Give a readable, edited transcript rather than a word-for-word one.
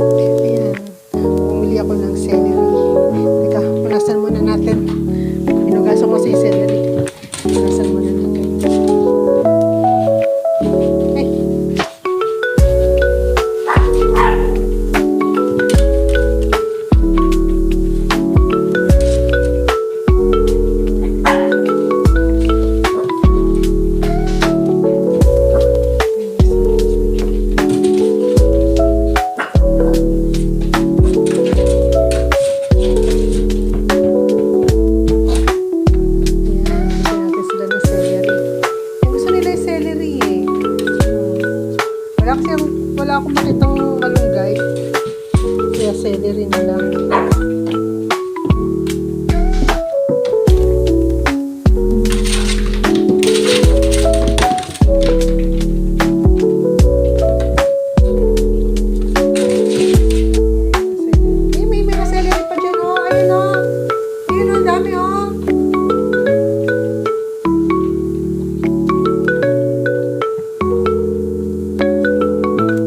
Ayan. Bumili ako ng celery. Teka, punasan muna natin. Pinugasan ko si celery. Punasan muna natin. Ay. Wala akong makitang malunggay. Kaya celery na lang.